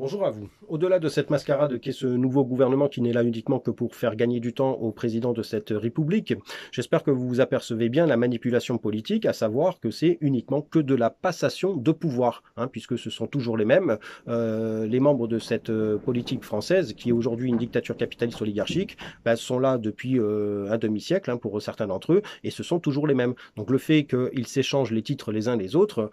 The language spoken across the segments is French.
Bonjour à vous. Au-delà de cette mascarade qu'est ce nouveau gouvernement qui n'est là uniquement que pour faire gagner du temps au président de cette République, j'espère que vous vous apercevez bien la manipulation politique, à savoir que c'est uniquement que de la passation de pouvoir, puisque ce sont toujours les mêmes, les membres de cette politique française, qui est aujourd'hui une dictature capitaliste oligarchique, sont là depuis un demi-siècle, pour certains d'entre eux, et ce sont toujours les mêmes. Donc le fait qu'ils s'échangent les titres les uns les autres,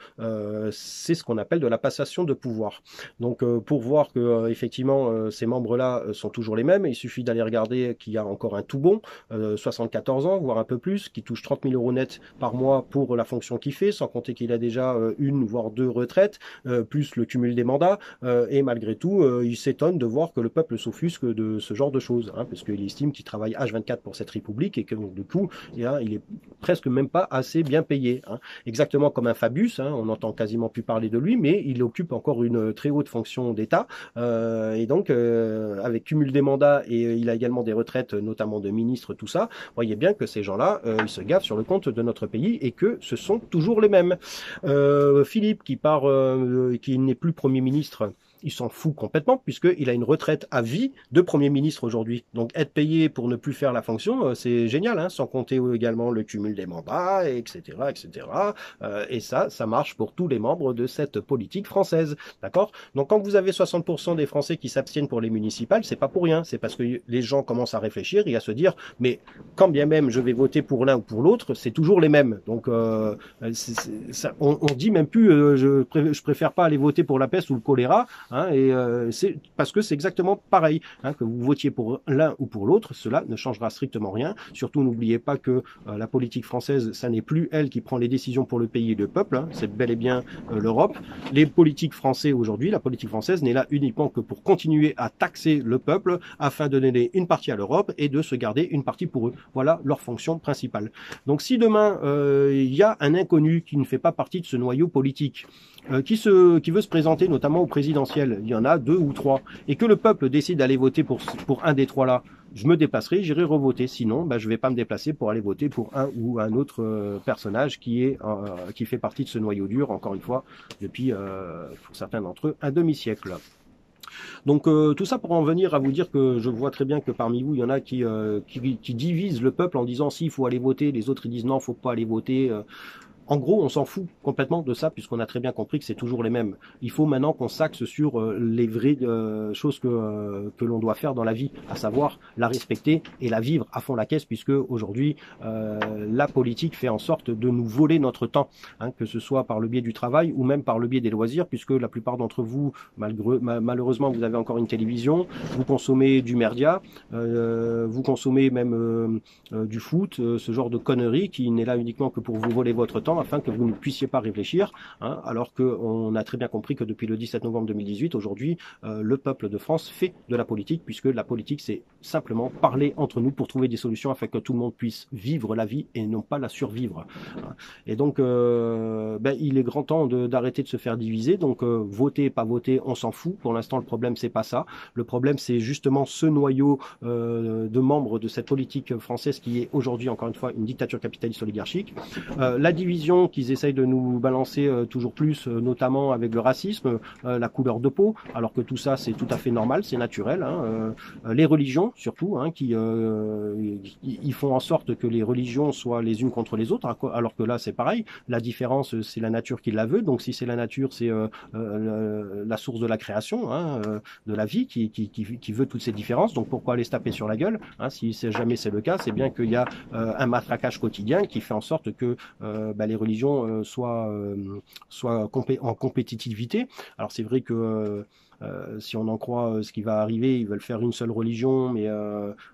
c'est ce qu'on appelle de la passation de pouvoir. Donc pour voir que effectivement ces membres-là sont toujours les mêmes, il suffit d'aller regarder qu'il y a encore un tout bon, 74 ans, voire un peu plus, qui touche 30 000 euros net par mois pour la fonction qu'il fait, sans compter qu'il a déjà une voire deux retraites, plus le cumul des mandats, et malgré tout, il s'étonne de voir que le peuple s'offusque de ce genre de choses, parce qu'il estime qu'il travaille H24 pour cette République et que du coup, il est presque même pas assez bien payé. Exactement comme un Fabius, on n'entend quasiment plus parler de lui, mais il occupe encore une très haute fonction d'État, et donc avec cumul des mandats, et il a également des retraites, notamment de ministres, tout ça. Voyez bien que ces gens-là, ils se gavent sur le compte de notre pays et que ce sont toujours les mêmes. Philippe qui n'est plus Premier ministre, il s'en fout complètement puisqu'il a une retraite à vie de Premier ministre aujourd'hui. Donc être payé pour ne plus faire la fonction, c'est génial, sans compter également le cumul des mandats, etc. etc. Et ça marche pour tous les membres de cette politique française. D'accord? Donc quand vous avez 60% des Français qui s'abstiennent pour les municipales, c'est pas pour rien. C'est parce que les gens commencent à réfléchir et à se dire, mais quand bien même je vais voter pour l'un ou pour l'autre, c'est toujours les mêmes. Donc on dit même plus, je préfère pas aller voter pour la peste ou le choléra, et c'est parce que c'est exactement pareil, que vous votiez pour l'un ou pour l'autre, cela ne changera strictement rien. Surtout, n'oubliez pas que la politique française, ça n'est plus elle qui prend les décisions pour le pays et le peuple, c'est bel et bien l'Europe. Les politiques français aujourd'hui, la politique française n'est là uniquement que pour continuer à taxer le peuple afin de donner une partie à l'Europe et de se garder une partie pour eux. Voilà leur fonction principale. Donc si demain il y a un inconnu qui ne fait pas partie de ce noyau politique, qui veut se présenter notamment au présidentiel, il y en a 2 ou 3, et que le peuple décide d'aller voter pour un des 3 là, je me déplacerai, j'irai revoter. Sinon, je ne vais pas me déplacer pour aller voter pour un ou un autre personnage qui fait partie de ce noyau dur, encore une fois, depuis, pour certains d'entre eux, un demi-siècle. Donc tout ça pour en venir à vous dire que je vois très bien que parmi vous, il y en a qui divisent le peuple en disant si, il faut aller voter, les autres ils disent non, il ne faut pas aller voter. En gros, on s'en fout complètement de ça puisqu'on a très bien compris que c'est toujours les mêmes. Il faut maintenant qu'on s'axe sur les vraies choses que l'on doit faire dans la vie, à savoir la respecter et la vivre à fond la caisse, puisque aujourd'hui la politique fait en sorte de nous voler notre temps, que ce soit par le biais du travail ou même par le biais des loisirs, puisque la plupart d'entre vous, malheureusement, vous avez encore une télévision, vous consommez du merdia, vous consommez même du foot, ce genre de conneries qui n'est là uniquement que pour vous voler votre temps, afin que vous ne puissiez pas réfléchir, alors qu'on a très bien compris que depuis le 17 novembre 2018, aujourd'hui, le peuple de France fait de la politique, puisque la politique, c'est simplement parler entre nous pour trouver des solutions afin que tout le monde puisse vivre la vie et non pas la survivre. Et donc, il est grand temps d'arrêter de se faire diviser. Donc, voter, pas voter, on s'en fout. Pour l'instant, le problème, c'est pas ça. Le problème, c'est justement ce noyau de membres de cette politique française qui est aujourd'hui, encore une fois, une dictature capitaliste oligarchique. La division qu'ils essayent de nous balancer toujours plus, notamment avec le racisme, la couleur de peau, alors que tout ça c'est tout à fait normal, c'est naturel. Les religions surtout, ils font en sorte que les religions soient les unes contre les autres, alors que là c'est pareil. La différence c'est la nature qui la veut, donc si c'est la nature, c'est la source de la création, de la vie qui veut toutes ces différences. Donc pourquoi aller se taper sur la gueule, si jamais c'est le cas, c'est bien qu'il y a un matraquage quotidien qui fait en sorte que les religions soient en compétitivité. Alors c'est vrai que si on en croit ce qui va arriver, ils veulent faire une seule religion, mais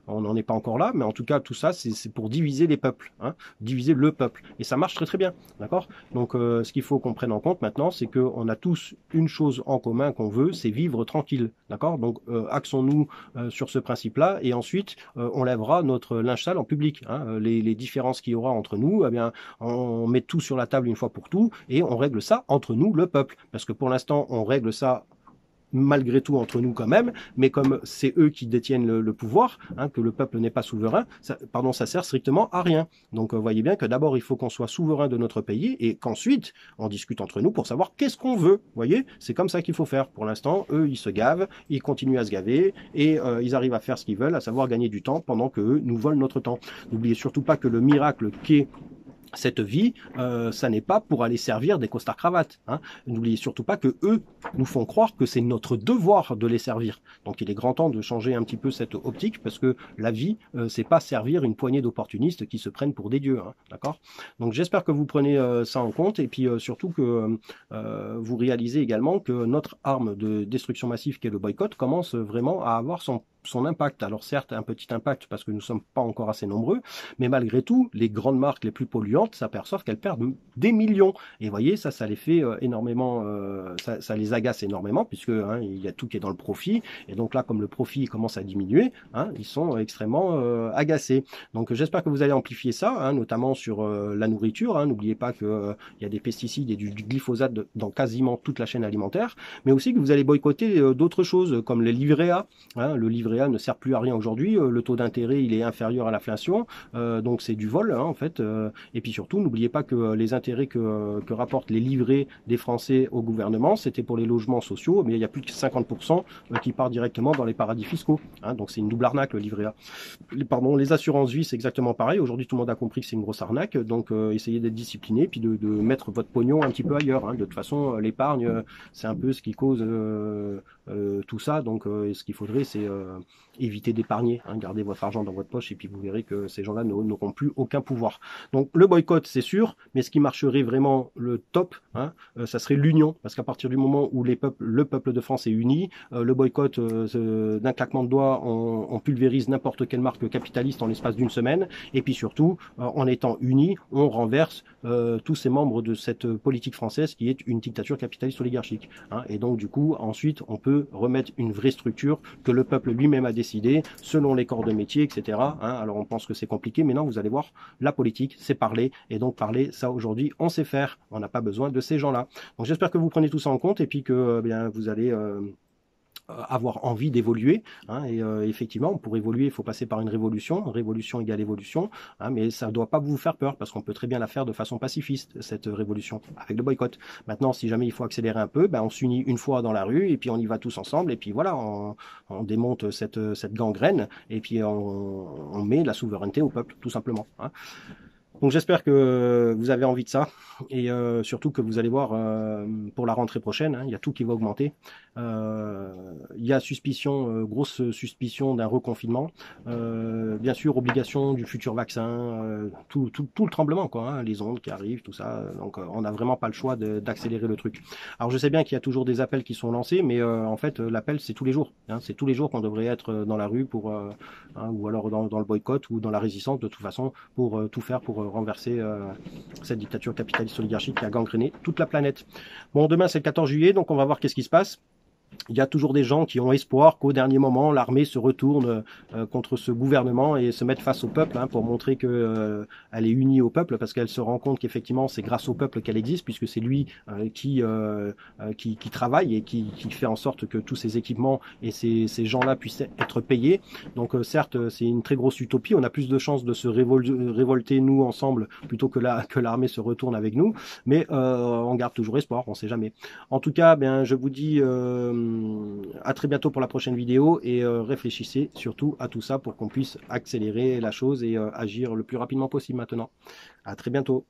on n'en est pas encore là. Mais en tout cas, tout ça, c'est pour diviser les peuples, diviser le peuple. Et ça marche très très bien, d'accord? Donc ce qu'il faut qu'on prenne en compte maintenant, c'est qu'on a tous une chose en commun qu'on veut, c'est vivre tranquille, d'accord? Donc axons-nous sur ce principe-là, et ensuite on lèvera notre linge sale en public. Les différences qu'il y aura entre nous, eh bien, on met tout sur la table une fois pour tout, et on règle ça entre nous, le peuple. Parce que pour l'instant, on règle ça malgré tout entre nous quand même, mais comme c'est eux qui détiennent le pouvoir, hein, que le peuple n'est pas souverain, ça sert strictement à rien. Donc voyez bien que d'abord il faut qu'on soit souverain de notre pays et qu'ensuite on discute entre nous pour savoir qu'est-ce qu'on veut. Vous voyez, c'est comme ça qu'il faut faire. Pour l'instant, eux ils se gavent, ils continuent à se gaver et ils arrivent à faire ce qu'ils veulent, à savoir gagner du temps pendant que eux nous volent notre temps. N'oubliez surtout pas que le miracle qu'est cette vie, ça n'est pas pour aller servir des costards cravates. Hein. N'oubliez surtout pas que eux nous font croire que c'est notre devoir de les servir. Donc il est grand temps de changer un petit peu cette optique parce que la vie, c'est pas servir une poignée d'opportunistes qui se prennent pour des dieux. Hein, d'accord. Donc j'espère que vous prenez ça en compte et puis surtout que vous réalisez également que notre arme de destruction massive qui est le boycott commence vraiment à avoir son impact. Alors certes, un petit impact parce que nous ne sommes pas encore assez nombreux, mais malgré tout, les grandes marques les plus polluantes s'aperçoivent qu'elles perdent des millions. Et vous voyez, ça les fait énormément, ça les agace énormément, puisque hein, il y a tout qui est dans le profit. Et donc là, comme le profit commence à diminuer, hein, ils sont extrêmement agacés. Donc j'espère que vous allez amplifier ça, hein, notamment sur la nourriture. Hein. N'oubliez pas qu'il y a des pesticides et du glyphosate dans quasiment toute la chaîne alimentaire, mais aussi que vous allez boycotter d'autres choses, comme les livrets A. Hein, le livret A ne sert plus à rien aujourd'hui, le taux d'intérêt il est inférieur à l'inflation, donc c'est du vol hein, en fait, et puis surtout n'oubliez pas que les intérêts que rapportent les livrets des Français au gouvernement, c'était pour les logements sociaux, mais il y a plus de 50% qui part directement dans les paradis fiscaux, hein, donc c'est une double arnaque le livret A. Les assurances vie c'est exactement pareil, aujourd'hui tout le monde a compris que c'est une grosse arnaque, donc essayez d'être discipliné, puis de mettre votre pognon un petit peu ailleurs, hein. De toute façon l'épargne c'est un peu ce qui cause tout ça, donc ce qu'il faudrait c'est éviter d'épargner, hein, gardez votre argent dans votre poche et puis vous verrez que ces gens-là n'auront plus aucun pouvoir. Donc le boycott c'est sûr, mais ce qui marcherait vraiment le top, hein, ça serait l'union, parce qu'à partir du moment où le peuple de France est uni, le boycott d'un claquement de doigts, on pulvérise n'importe quelle marque capitaliste en l'espace d'une semaine, et puis surtout, en étant unis, on renverse tous ces membres de cette politique française qui est une dictature capitaliste oligarchique. Hein, et donc du coup, ensuite, on peut remettre une vraie structure que le peuple lui-même a décidé, selon les corps de métier, etc. Hein, alors on pense que c'est compliqué, mais non, vous allez voir, la politique, c'est parler, et donc parler, ça aujourd'hui, on sait faire, on n'a pas besoin de ces gens-là. Donc j'espère que vous prenez tout ça en compte, et puis que bien vous allez avoir envie d'évoluer, hein, et effectivement pour évoluer il faut passer par une révolution égale évolution, hein, mais ça ne doit pas vous faire peur parce qu'on peut très bien la faire de façon pacifiste cette révolution avec le boycott. Maintenant si jamais il faut accélérer un peu, ben, on s'unit une fois dans la rue et puis on y va tous ensemble et puis voilà on démonte cette gangrène et puis on met la souveraineté au peuple tout simplement, hein. Donc j'espère que vous avez envie de ça et surtout que vous allez voir pour la rentrée prochaine, hein, il y a tout qui va augmenter. Il y a grosse suspicion d'un reconfinement. Bien sûr, obligation du futur vaccin, tout le tremblement, quoi, hein, les ondes qui arrivent, tout ça. Donc on n'a vraiment pas le choix d'accélérer le truc. Alors je sais bien qu'il y a toujours des appels qui sont lancés, mais en fait l'appel c'est tous les jours. Hein, c'est tous les jours qu'on devrait être dans la rue pour, hein, ou alors dans le boycott ou dans la résistance de toute façon pour tout faire pour renverser cette dictature capitaliste oligarchique qui a gangréné toute la planète. Bon, demain c'est le 14 juillet, donc on va voir qu'est-ce qui se passe. Il y a toujours des gens qui ont espoir qu'au dernier moment, l'armée se retourne contre ce gouvernement et se mette face au peuple, hein, pour montrer que elle est unie au peuple, parce qu'elle se rend compte qu'effectivement c'est grâce au peuple qu'elle existe, puisque c'est lui qui travaille et qui fait en sorte que tous ces équipements et ces gens-là puissent être payés. Donc certes, c'est une très grosse utopie. On a plus de chances de se révolter nous ensemble plutôt que l'armée se retourne avec nous, mais on garde toujours espoir, on ne sait jamais. En tout cas, bien, je vous dis à très bientôt pour la prochaine vidéo et réfléchissez surtout à tout ça pour qu'on puisse accélérer la chose et agir le plus rapidement possible maintenant. À très bientôt.